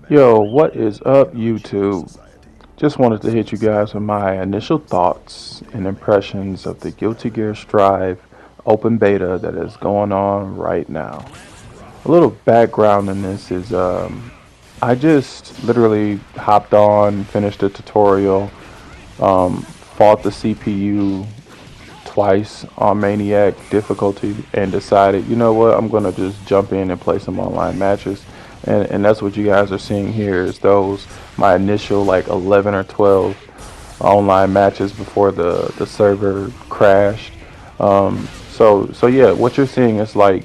Yo, what is up, YouTube? Just wanted to hit you guys with my initial thoughts and impressions of the Guilty Gear Strive open beta that is going on right now. A little background in this is I just literally hopped on, finished the tutorial, fought the CPU twice on Maniac difficulty, and decided, you know what, I'm gonna just jump in and play some online matches. And that's what you guys are seeing here is those my initial like 11 or 12 online matches before the server crashed. So yeah, what you're seeing is like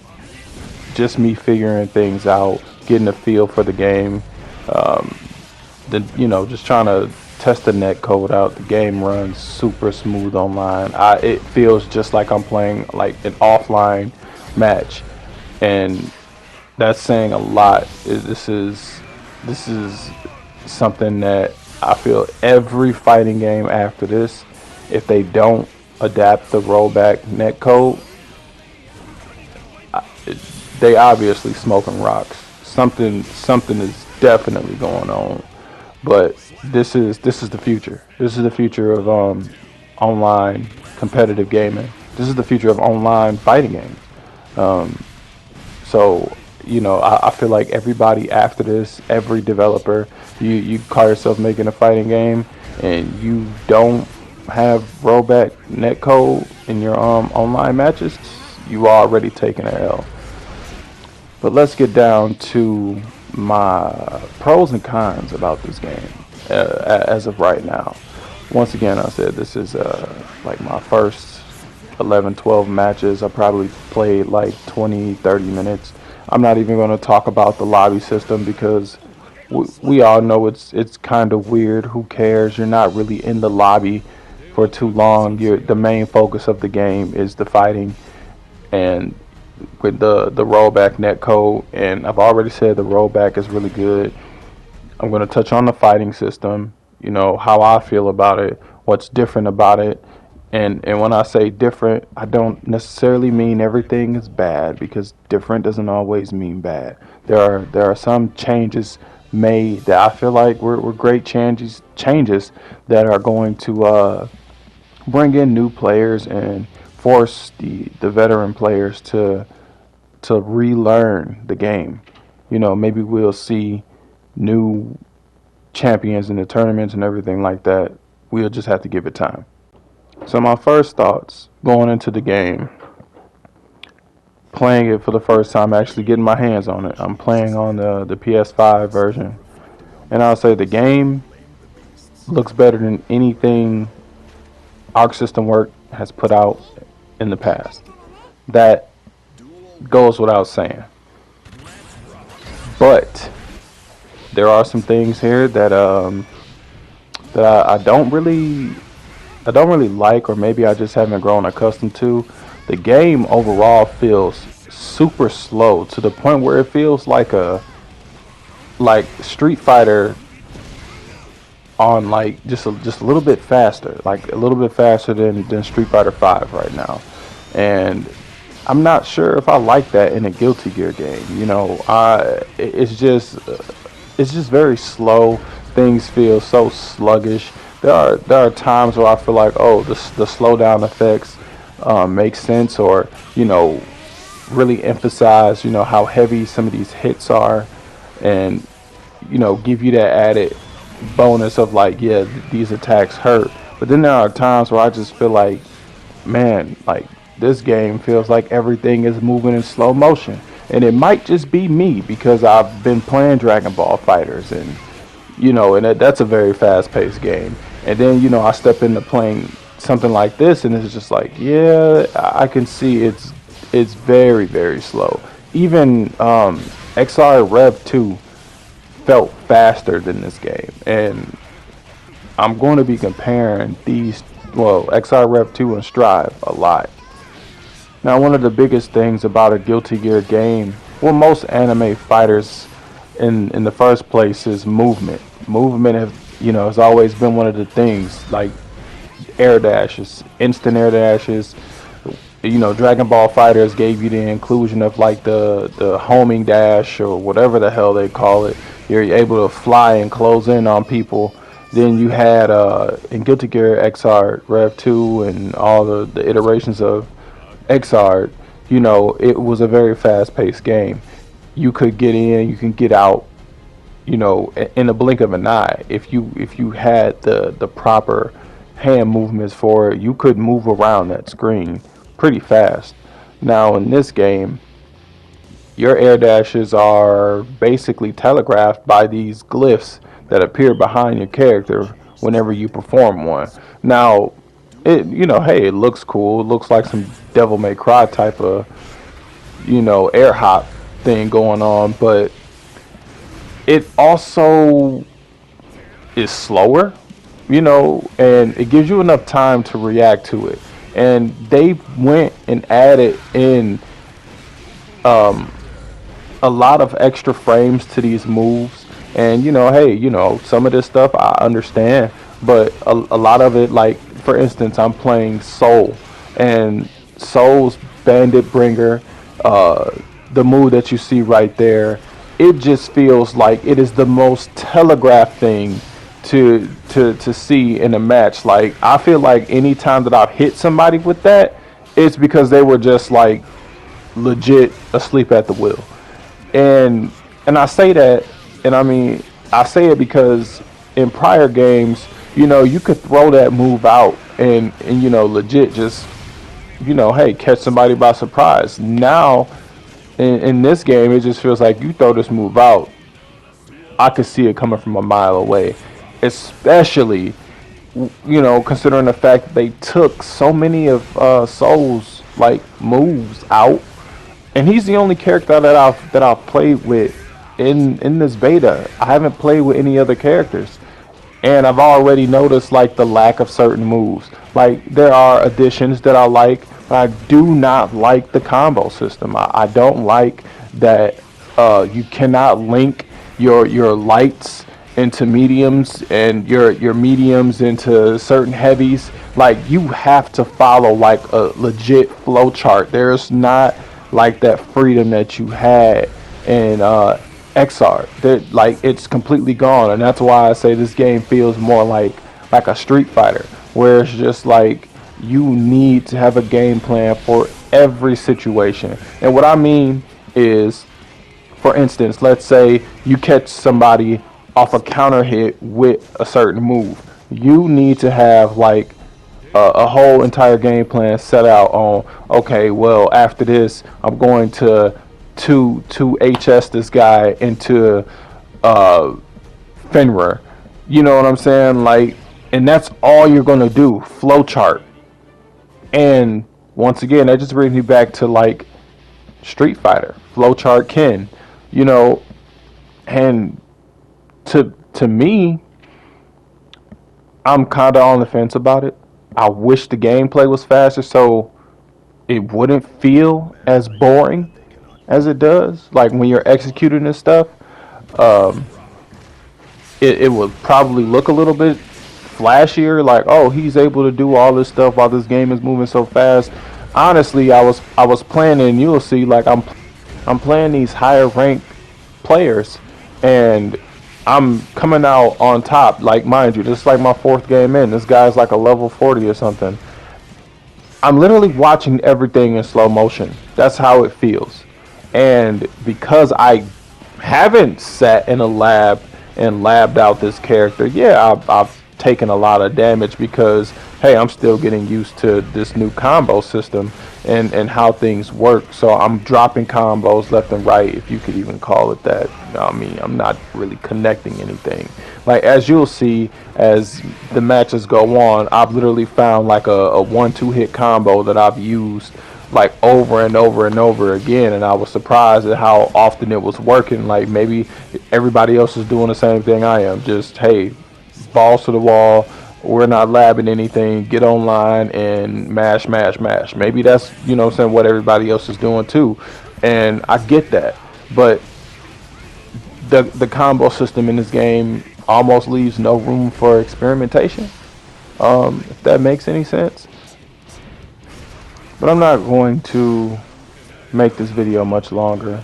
just me figuring things out, getting a feel for the game. Um, then just trying to test the net code out. The game runs super smooth online. It feels just like I'm playing like an offline match, and that's saying a lot. This is something that I feel every fighting game after this, if they don't adapt the rollback net code, they obviously smoking rocks. Something is definitely going on. But this is the future. This is the future of online competitive gaming. This is the future of online fighting games. Um, so I feel like everybody after this, every developer, you call yourself making a fighting game, and you don't have rollback netcode in your online matches, you already taken an L. But let's get down to my pros and cons about this game as of right now. Once again, I said this is like my first 11, 12 matches. I probably played like 20, 30 minutes. I'm not even going to talk about the lobby system because we all know it's kind of weird. Who cares? You're not really in the lobby for too long. The main focus of the game is the fighting, and with the rollback net code, and I've already said the rollback is really good. I'm going to touch on the fighting system, how I feel about it, what's different about it. And when I say different, I don't necessarily mean everything is bad, because different doesn't always mean bad. There are some changes made that I feel like were great changes that are going to bring in new players and force the veteran players to relearn the game. Maybe we'll see new champions in the tournaments and everything like that. We'll just have to give it time. So my first thoughts going into the game, playing it for the first time, actually getting my hands on it. I'm playing on the PS5 version, and I'll say the game looks better than anything Arc System Work has put out in the past. That goes without saying. But there are some things here that I don't really like, or maybe I just haven't grown accustomed to. The game overall feels super slow to the point where it feels like Street Fighter on like just a little bit faster, like a little bit faster than Street Fighter 5 right now. And I'm not sure if I like that in a Guilty Gear game. It's just very slow. Things feel so sluggish. There are times where I feel like, oh, the slowdown effects make sense, or really emphasize how heavy some of these hits are, and give you that added bonus of like, yeah, these attacks hurt. But then there are times where I just feel like, man, like this game feels like everything is moving in slow motion. And it might just be me because I've been playing Dragon Ball Fighters, and that's a very fast-paced game. And then I step into playing something like this, and it's just like, yeah, I can see it's very, very slow. Even XR Rev 2 felt faster than this game, and I'm going to be comparing XR Rev 2 and Strive a lot. Now, one of the biggest things about a Guilty Gear game, well, most anime fighters in the first place, is movement. Movement has always been one of the things, like air dashes, instant air dashes. Dragon Ball Fighters gave you the inclusion of like the homing dash, or whatever the hell they call it. You're able to fly and close in on people. Then you had in Guilty Gear XR Rev 2 and all the iterations of XR, you know, it was a very fast paced game. You could get in, you can get out, you know, in a blink of an eye. If you had the proper hand movements for it, you could move around that screen pretty fast. Now in this game, your air dashes are basically telegraphed by these glyphs that appear behind your character whenever you perform one. Now, it, you know, hey, it looks cool. It looks like some Devil May Cry type of, you know, air hop thing going on, but it also is slower, you know, and it gives you enough time to react to it. And they went and added in a lot of extra frames to these moves. And you know, hey, you know, some of this stuff I understand, but a lot of it, like for instance, I'm playing Soul, and Soul's Bandit Bringer, uh, the move that you see right there, it just feels like it is the most telegraphed thing to see in a match. Like I feel like any time that I've hit somebody with that, it's because they were just like legit asleep at the wheel. and and I say that, and I mean I say it because in prior games, you know, you could throw that move out and you know legit just, you know, hey, catch somebody by surprise. Now in this game, it just feels like you throw this move out, I could see it coming from a mile away, especially you know considering the fact that they took so many of Soul's like moves out, and he's the only character that I've played with in this beta. I haven't played with any other characters, and I've already noticed like the lack of certain moves. Like there are additions that I like, but I do not like the combo system. I don't like that you cannot link your lights into mediums and your mediums into certain heavies. Like you have to follow like a legit flow chart. There's not like that freedom that you had in XR. That like it's completely gone, and that's why I say this game feels more like a Street Fighter, where it's just like you need to have a game plan for every situation. And what I mean is, for instance, let's say you catch somebody off a counter hit with a certain move. You need to have like a whole entire game plan set out on, okay, well after this I'm going to HS this guy into uh Fenrir. You know what I'm saying? Like, and that's all you're gonna do, flowchart. And once again, that just brings me back to like Street Fighter, flowchart Ken, you know. And to me, I'm kind of on the fence about it. I wish the gameplay was faster so it wouldn't feel as boring as it does. Like when you're executing this stuff, um, it would probably look a little bit flashier. Like, oh, he's able to do all this stuff while this game is moving so fast. Honestly, I was playing, and you'll see, like I'm playing these higher ranked players, and I'm coming out on top. Like, mind you, this is like my fourth game in. This guy's like a level 40 or something. I'm literally watching everything in slow motion. That's how it feels. And because I haven't sat in a lab and labbed out this character, yeah, I've taken a lot of damage because, hey, I'm still getting used to this new combo system and how things work. So I'm dropping combos left and right, if you could even call it that. I mean, I'm not really connecting anything. Like, as you'll see as the matches go on, I've literally found like a 1-2 hit combo that I've used like over and over and over again, and I was surprised at how often it was working. Like maybe everybody else is doing the same thing I am. Just, hey, balls to the wall. We're not labbing anything. Get online and mash, mash, mash. Maybe that's, you know what I'm saying, what everybody else is doing too. And I get that. But the combo system in this game almost leaves no room for experimentation. If that makes any sense. But I'm not going to make this video much longer.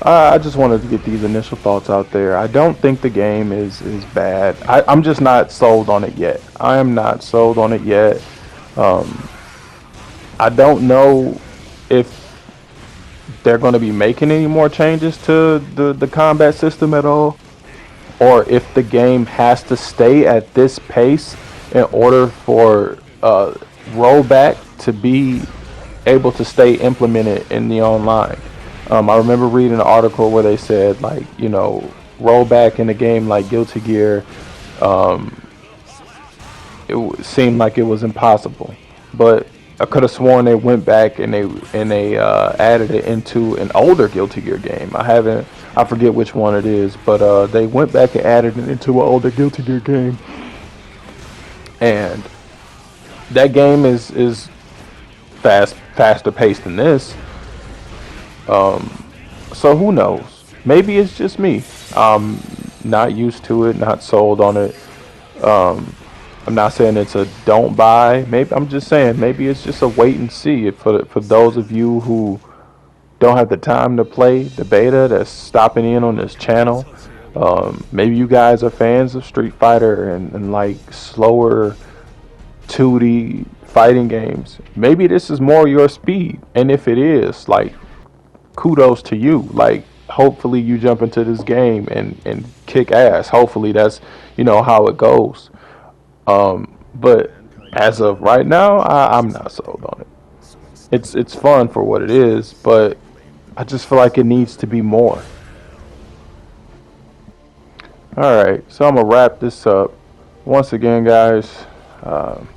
I just wanted to get these initial thoughts out there. I don't think the game is bad. I'm just not sold on it yet. I am not sold on it yet. Um, I don't know if they're going to be making any more changes to the combat system at all, or if the game has to stay at this pace in order for rollback to be able to stay implemented in the online. I remember reading an article where they said, like, rollback in a game like Guilty Gear, seemed like it was impossible. But I could have sworn they went back and they added it into an older Guilty Gear game. I forget which one it is, but they went back and added it into an older Guilty Gear game, and that game is faster paced than this. So who knows? Maybe it's just me. Not used to it, not sold on it. I'm not saying it's a don't buy. Maybe I'm just saying maybe it's just a wait and see. For those of you who don't have the time to play the beta, that's stopping in on this channel. Maybe you guys are fans of Street Fighter and like slower 2D fighting games. Maybe this is more your speed, and if it is, like, kudos to you. Like, hopefully you jump into this game and kick ass. Hopefully that's how it goes. But as of right now, I'm not sold on it. It's fun for what it is, but I just feel like it needs to be more. All right, so I'm gonna wrap this up. Once again, guys,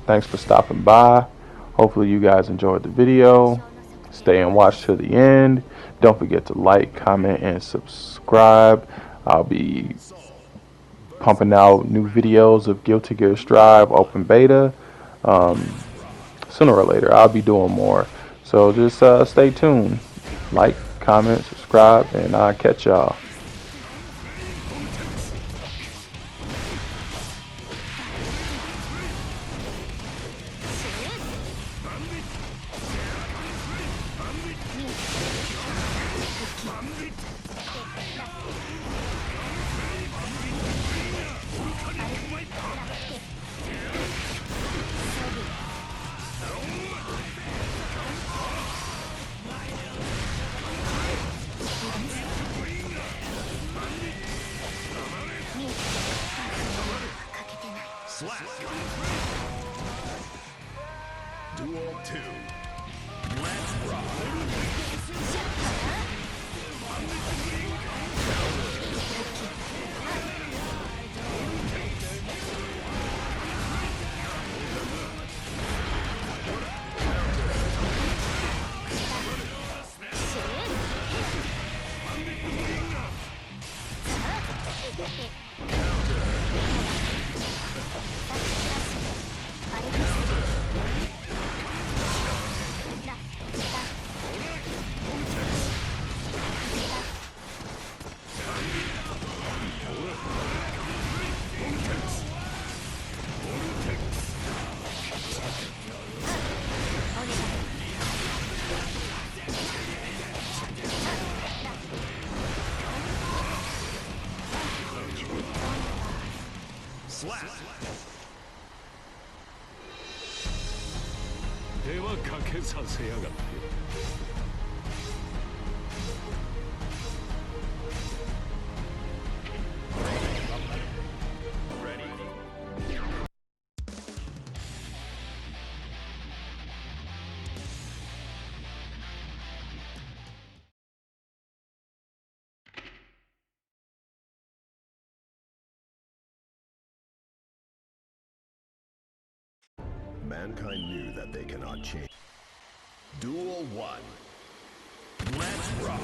thanks for stopping by. Hopefully you guys enjoyed the video. Stay and watch to the end. Don't forget to like, comment, and subscribe. I'll be pumping out new videos of Guilty Gear Strive Open Beta. Sooner or later, I'll be doing more. So just stay tuned. Like, comment, subscribe, and I'll catch y'all. Duel 2. Let's rock. Slap. ではかけさせやがって。Mankind knew that they cannot change. Duel 1. Let's rock.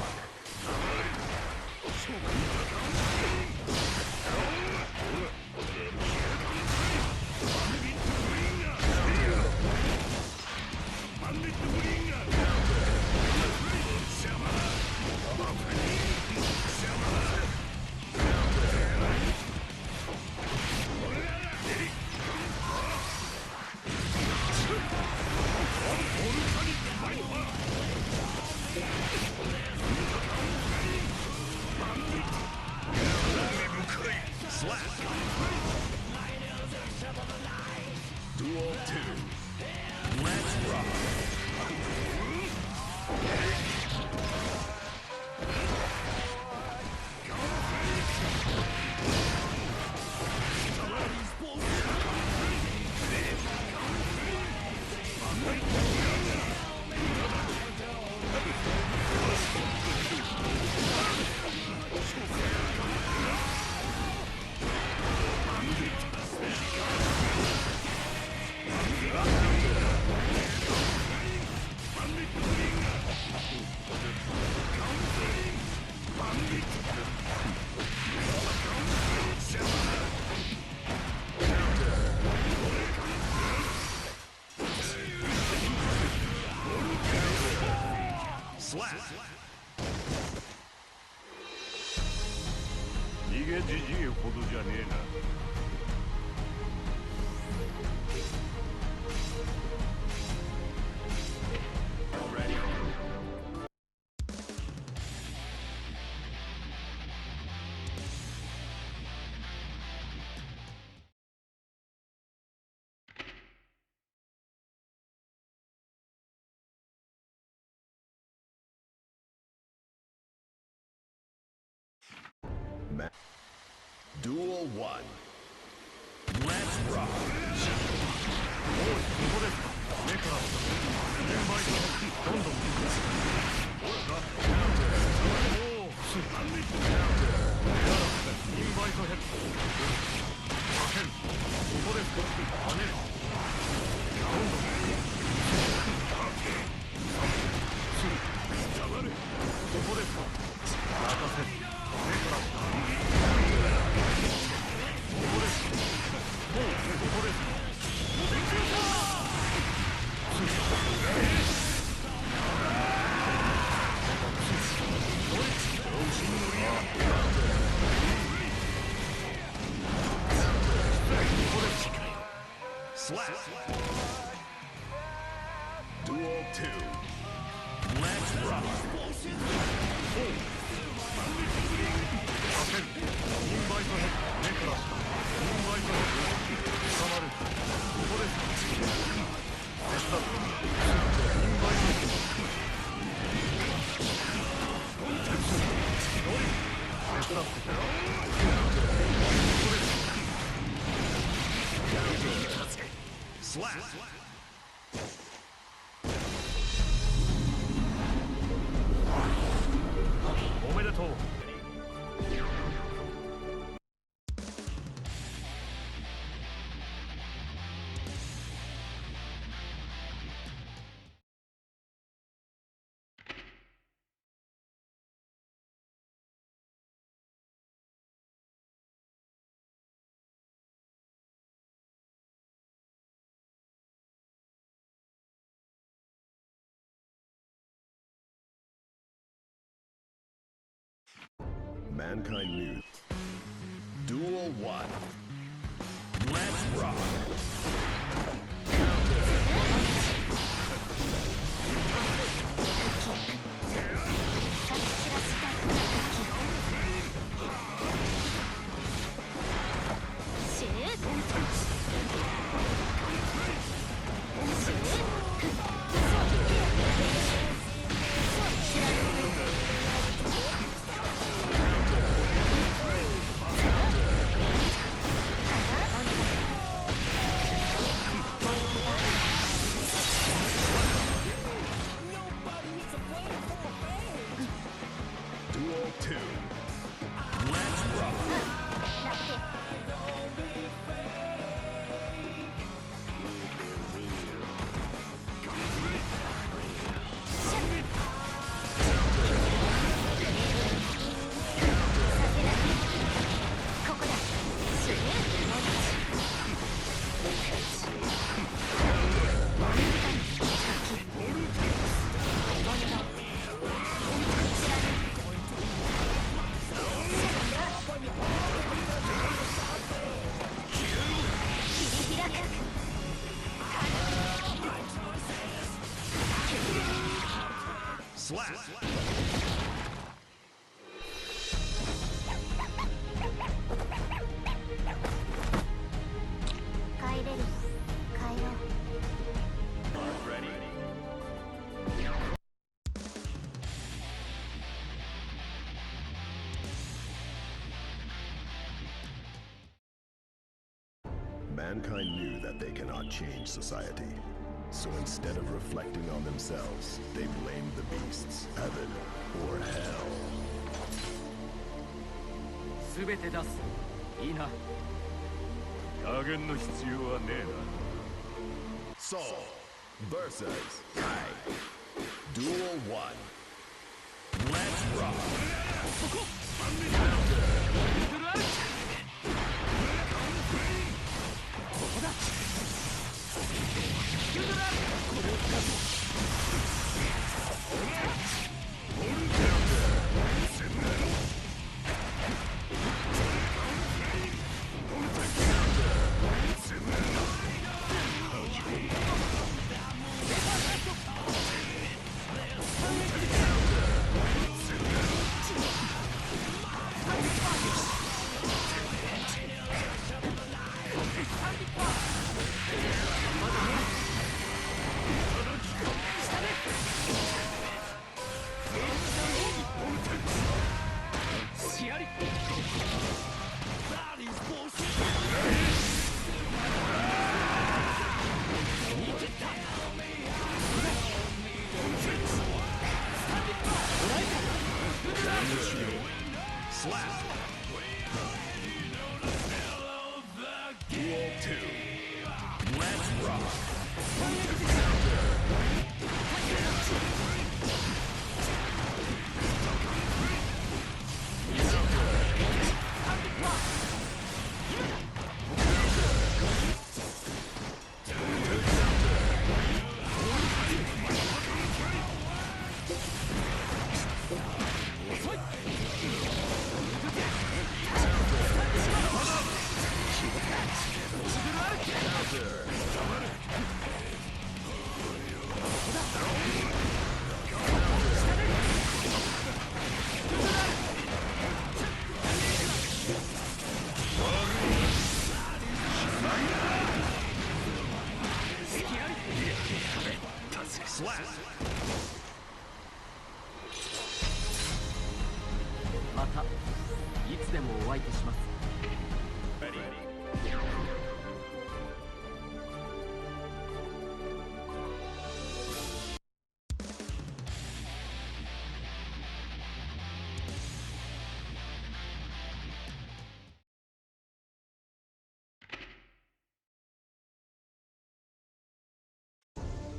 Slap. 逃げじじいほどじゃねえな。Duel 1. Let's rock. おい、ここですか。目から10倍とどんどんほらおおすっ2倍と減るかけるここですか。跳ねるどんどん下がれここですか。任せる目からここですもうここですか。Slap. Duel 2. Let's rock. かけるインバイトヘッド目からインバイトヘッド捕まるここですか。手伝ってインバイトヘッド手伝ってここですか。Slap. おめでとう。Mankind News. Duel 1. Let's rock. 帰れる帰ろう Mankind knew that they cannot change society. So instead of reflecting on themselves, they blamed the beasts, heaven, or hell. 全て出すいいな。加減の必要はねえな。 Saul versus Kai. Duel 1. Let's rock. ここだ。Slap. Duel 2. Let's rock. Slap. またいつでもお相手します。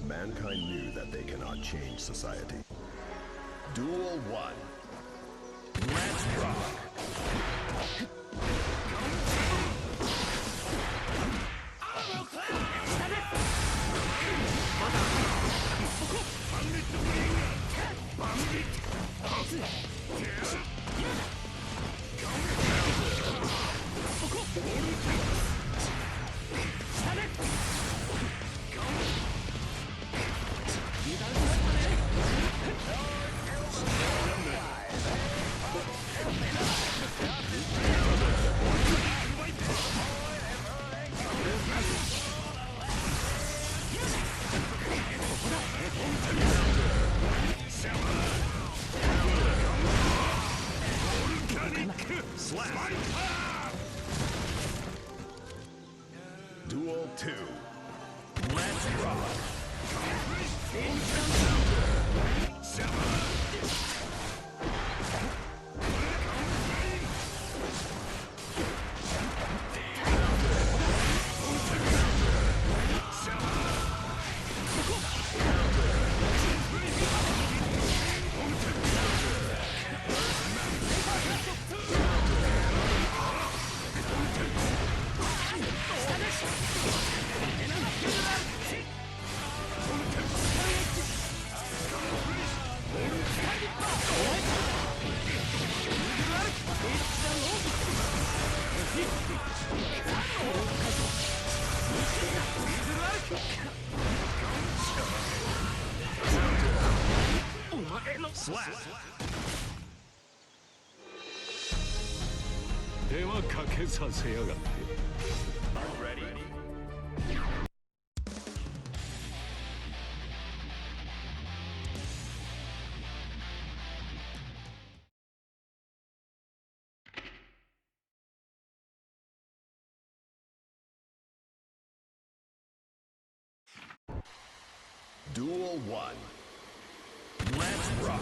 Mankind knew that they cannot change society. Duel 1. Let's rock. Slap. Duel 2. Let's rock. Slap. 手はかけさせやがって。 Ready. Duel 1. Let's rock.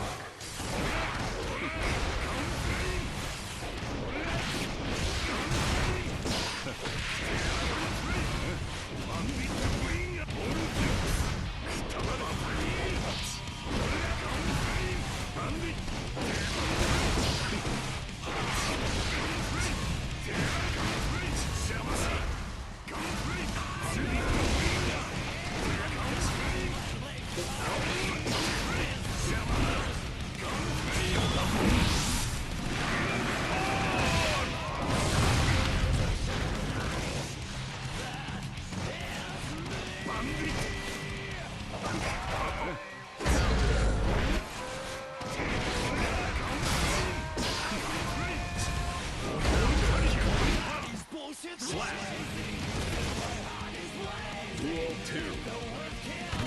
Slap. Duel 2.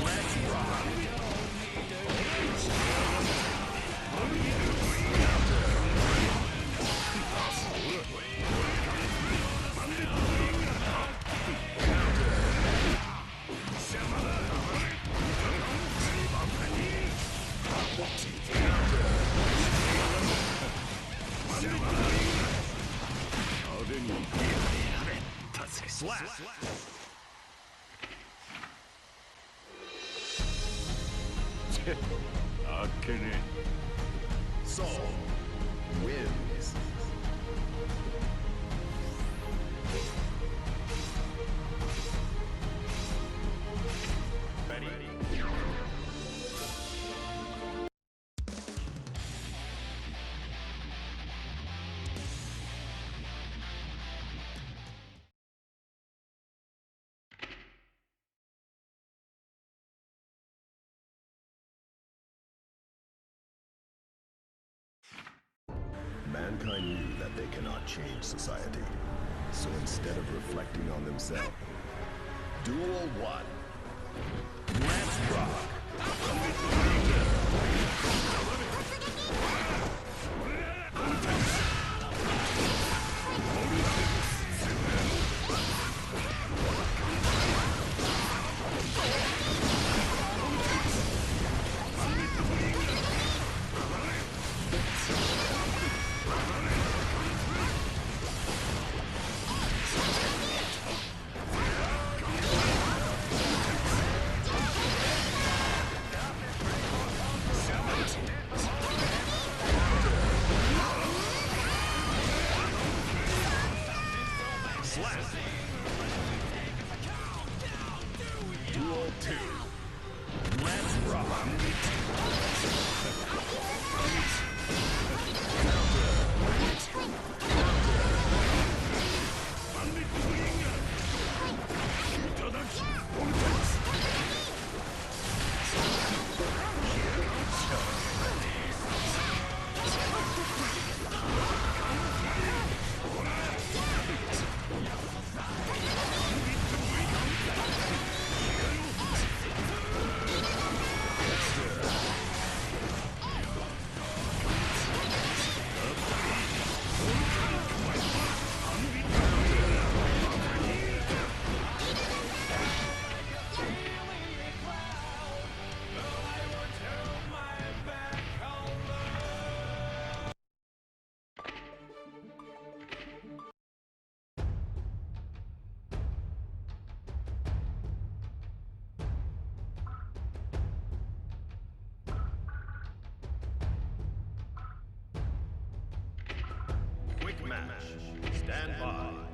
Let's rock. Counter. 腕にSlap! Soul wins. Ready? Mankind knew that they cannot change society. So instead of reflecting on themselves, Duel 1. Let's rock! Duel 2. Let's rock! Quick match. Stand by.